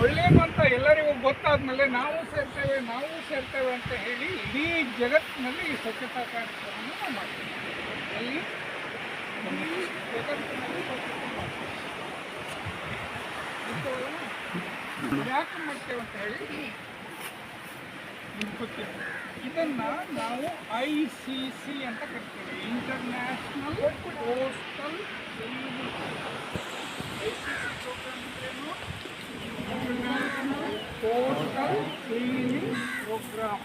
ಒಳ್ಳೇದು ಅಂತ ಎಲ್ಲರಿಗೂ ಗೊತ್ತಾದ್ಮೇಲೆ ನಾವು ಸೇರ್ತೇವೆ ಅಂತ ಹೇಳಿ ಇಡೀ ಜಗತ್ತಿನಲ್ಲಿ ಈ ಸ್ವಚ್ಛತಾ ಕಾರ್ಯಕ್ರಮವನ್ನು ನಾವು ಮಾಡ್ತೀವಿ. ಅಲ್ಲಿ ಇಡೀ ಜಗತ್ತಿನಲ್ಲಿ ಸ್ವಚ್ಛತೆ ಮಾಡ್ತೀವಿ. ಯಾಕೆ ಮಾಡ್ತೇವೆ ಅಂತ ಹೇಳಿ ಗೊತ್ತಿಲ್ಲ. ಇದನ್ನ ನಾವು ICC ಅಂತ ಕರಿತೀವಿ, international coastal cleaning. ICC program ಅಂದ್ರೇನು? International coastal cleaning program.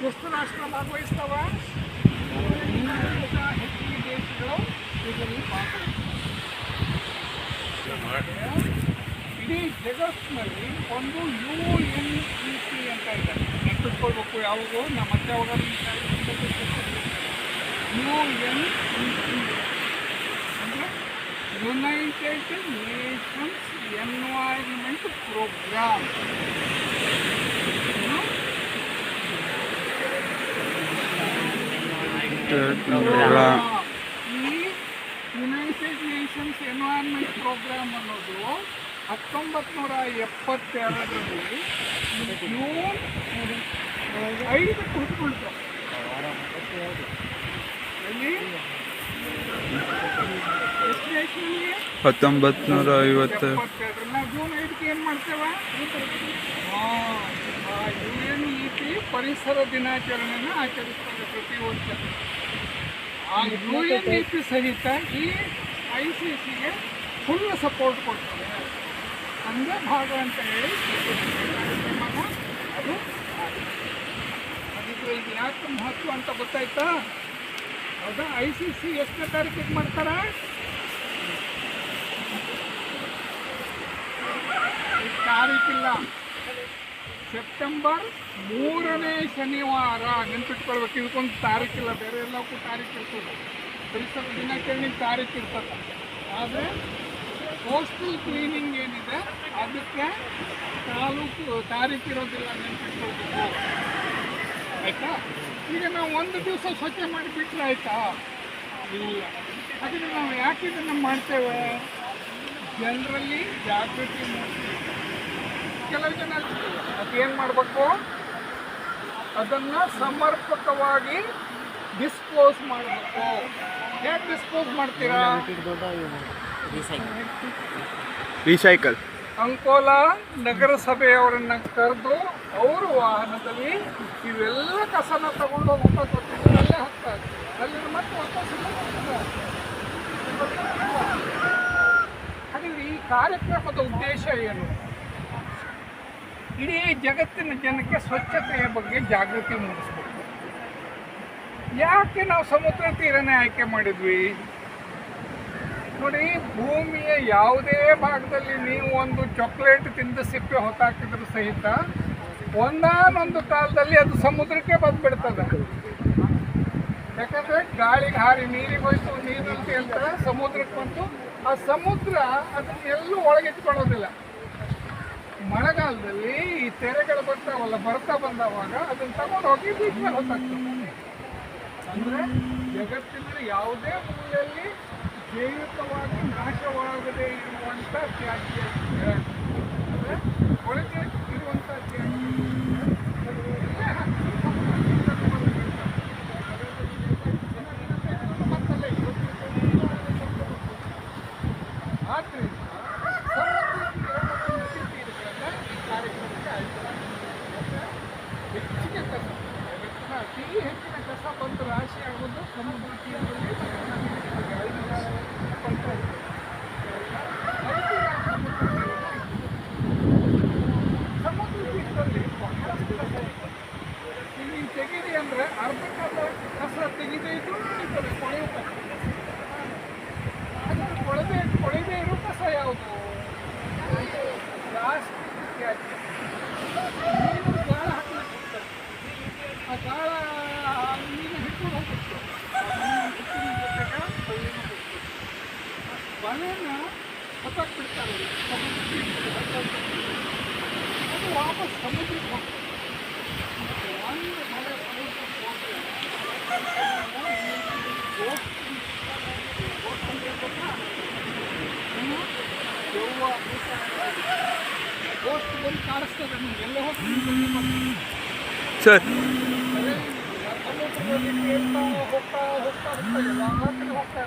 ಎಷ್ಟು ರಾಷ್ಟ್ರ ಭಾಗವಹಿಸ್ತಾವ? 100 ಹೆಚ್ಚಿನ ದೇಶಗಳು ಇದರಲ್ಲಿ ಭಾಗವಹಿಸ್ತವೆ. ಇಡೀ ಜಗತ್ತಿನಲ್ಲಿ ಒಂದು UNEP ಅಂತ ಇದೆ, ನೆನಪಿಟ್ಕೊಳ್ಬೇಕು. ಯಾವುದು ನಮ್ಮ ಮತ್ತೆ ಯಾವಾಗ UNEP ಅಂದರೆ ಯುನೈಟೆಡ್ ನೇಷನ್ಸ್ ಎನ್ವೈರನ್ಮೆಂಟ್ ಪ್ರೋಗ್ರಾಮ್. ಈ ಯುನೈಟೆಡ್ ನೇಷನ್ಸ್ ಎನ್ವೈರನ್ಮೆಂಟ್ ಪ್ರೋಗ್ರಾಮ್ ಅನ್ನೋದು 1972ರಲ್ಲಿ ಜೂನ್ 5 ಹುಟ್ಟುಕೊಳ್ತು. $1950 ನಾವು ಜೂನ್ 5ಕ್ಕೆ ಏನು ಮಾಡ್ತೇವೆ? UNEP ಪರಿಸರ ದಿನಾಚರಣೆಯನ್ನು ಆಚರಿಸ್ತೇವೆ ಪ್ರತಿ ವರ್ಷ. ಆ UNEP ಸಹಿತ ಈ ICCಗೆ ಫುಲ್ ಸಪೋರ್ಟ್ ಕೊಡ್ತದೆ. ಒಂದೇ ಭಾಗ ಅಂತ ಹೇಳಿ ಅದು ಅದಕ್ಕೆ ಇದು ಯಾಕೆ ಮಹತ್ವ ಅಂತ ಗೊತ್ತಾಯ್ತಾ? ಹೌದಾ? ICC ಎಷ್ಟನೇ ತಾರೀಕಿಗೆ ಮಾಡ್ತಾರ? ತಾರೀಕಿಲ್ಲ, ಸೆಪ್ಟೆಂಬರ್ 3ನೇ ಶನಿವಾರ. ನೆನ್ಪಿಟ್ಕೊಳ್ಬೇಕು, ಇದಕ್ಕೊಂದು ತಾರೀಕಿಲ್ಲ. ಬೇರೆ ಎಲ್ಲಕ್ಕೂ ತಾರೀಕು ಇರ್ತದೆ. ಪರಿಸರ ದಿನಾಚರಣೆಗೆ ತಾರೀಕು ಇರ್ತದೆ. ಆದರೆ ಕೋಸ್ಟಲ್ ಕ್ಲೀನಿಂಗ್ ಏನಿದೆ ಅದಕ್ಕೆ ತಾರೀಕು ಇರೋದಿಲ್ಲ, ನೆನ್ಪಿಟ್ಕೊಳ್ಬೇಕು. ಆಯಿತಾ? ಈಗ ನಾವು ಒಂದು ದಿವಸ ಸ್ವಚ್ಛ ಮಾಡಿಬಿಟ್ರೆ ಆಯಿತಾ? ಇಲ್ಲ. ಹಾಗಾದರೆ ನಾವು ಯಾಕೆ ಇದನ್ನು ಮಾಡ್ತೇವೆ? ಜನರಲ್ಲಿ ಜಾಗೃತಿ ಮೂಡಿಸ್ತೀವಿ. ಕೆಲವು ಜನ ಅದೇನು ಮಾಡಬೇಕು? ಅದನ್ನು ಸಮರ್ಪಕವಾಗಿ ಡಿಸ್ಪೋಸ್ ಮಾಡಬೇಕು. ಹೇಗೆ ಡಿಸ್ಪೋಸ್ ಮಾಡ್ತೀರಾ? ರೀಸೈಕಲ್. ಅಂಕೋಲಾ ನಗರಸಭೆಯವರನ್ನ ಕರೆದು ಅವ್ರ ವಾಹನದಲ್ಲಿ ಇವೆಲ್ಲ ಕಸನ ತಗೊಂಡು ಅಲ್ಲೇ ಹಾಕ್ತಾರೆ. ಅಲ್ಲಿ ಮತ್ತೆ ವಾಪಸ್ ಹಾಗಾದ್ರೆ ಈ ಕಾರ್ಯಕ್ರಮದ ಉದ್ದೇಶ ಏನು? ಇಡೀ ಜಗತ್ತಿನ ಜನಕ್ಕೆ ಸ್ವಚ್ಛತೆಯ ಬಗ್ಗೆ ಜಾಗೃತಿ ಮೂಡಿಸ್ಬೇಕು. ಯಾಕೆ ನಾವು ಸಮುದ್ರ ತೀರನೇ ಆಯ್ಕೆ ಮಾಡಿದ್ವಿ? ನೋಡಿ, ಭೂಮಿಯ ಯಾವುದೇ ಭಾಗದಲ್ಲಿ ನೀವು ಒಂದು ಚಾಕ್ಲೇಟ್ ತಿಂದು ಸಿಪ್ಪೆ ಹೊತ್ತಾಕಿದ್ರು ಸಹಿತ ಒಂದಾನೊಂದು ಕಾಲದಲ್ಲಿ ಅದು ಸಮುದ್ರಕ್ಕೆ ಬಂದುಬಿಡ್ತದೆ. ಯಾಕಂದರೆ ಗಾಳಿಗೆ ಹಾರಿ ನೀರಿಗೆ ಹೋಯ್ತು, ನೀರಲ್ಲಿ ಅಂತ ಸಮುದ್ರಕ್ಕೆ ಬಂತು. ಆ ಸಮುದ್ರ ಅದನ್ನು ಎಲ್ಲೂ ಒಳಗಿಟ್ಕೊಳ್ಳೋದಿಲ್ಲ. ಮಳೆಗಾಲದಲ್ಲಿ ಈ ತೆರೆಗಳು ಬರ್ತಾ ಬಂದವಾಗ ಅದನ್ನು ತಗೊಂಡು ಹೋಗಿ ಬೀಚ್ ಮೇಲೆ ಹೊತ್ತಾಗ್ತದೆ. ಅಂದರೆ ಜಗತ್ತಿನ ಯಾವುದೇ ಮೂಲೆಯಲ್ಲಿ ಜೈವಿಕವಾಗಿ ನಾಶವಾಗದೇ ಇರುವಂಥ ತ್ಯಾಜ್ಯ, ಅಂದರೆ ಒಳಗೆ ಇರುವಂಥ ತ್ಯಾಜ್ಯ ಆದ್ದರಿಂದ ಹೆಚ್ಚಿಗೆ ಕಸ, ಅತಿ ಹೆಚ್ಚಿನ ಕಸ ಬಂದು ರಾಶಿ ಆಗೋದು ಸಮುದ್ರ ತೀರದಲ್ಲಿ. ಸಮುದ್ರ ತೀರದಲ್ಲಿ ಬಹಳಷ್ಟು ಕಸ ಇರ್ತದೆ. ಇಲ್ಲಿ ತೆಗೀರಿ ಅಂದರೆ ಅರ್ಧ ಕಸ ತೆಗೆದೇ ಇದ್ರೂ ನಡೀತದೆ, ಕೊಳೆಯೋ ಕಸ. ಆದರೆ ಕೊಳೆದೇ ಇರೋ ಕಸ ಯಾವುದು? ಪ್ಲಾಸ್ಟಿಕ್ ತ್ಯಾಜ್ಯ. ನೀರು ಗಾಳ ಹಾಕ್ಲಿಕ್ಕೆ ಹೋಗ್ತದೆ, ಆ ಗಾಳ ನೀರು ಹಿಡ್ಕೊಂಡು ಹೋಗ್ತದೆ. ಬಲೆನ ಹೊತ್ತಾಕ್ಬಿಡ್ತಾರೆ, ಅದು ವಾಪಸ್ ಸಮುದ್ರಕ್ಕೆ ಹೋಗ್ತದೆ. ಒಂದು ಮಳೆ ಸಮುದ್ರಕ್ಕೆ ಹೋದರೆ ದೆವ್ವ ಹೋಸ್ಟ್ ಬಂದು ಕಾಣಿಸ್ತದೆ ನಿಮ್ಗೆ ಎಲ್ಲೇ ಹೋಗ್ತೀನಿ ಸರ್ ಸಮುದ್ರದಲ್ಲಿ ಹೋಗ್ತಾ ಹೋಗ್ತಾ ಹೋಗ್ತಾ ಹೋಗ್ತಾ ಎಲ್ಲ ಕಡೆ ಹೋಗ್ತಾ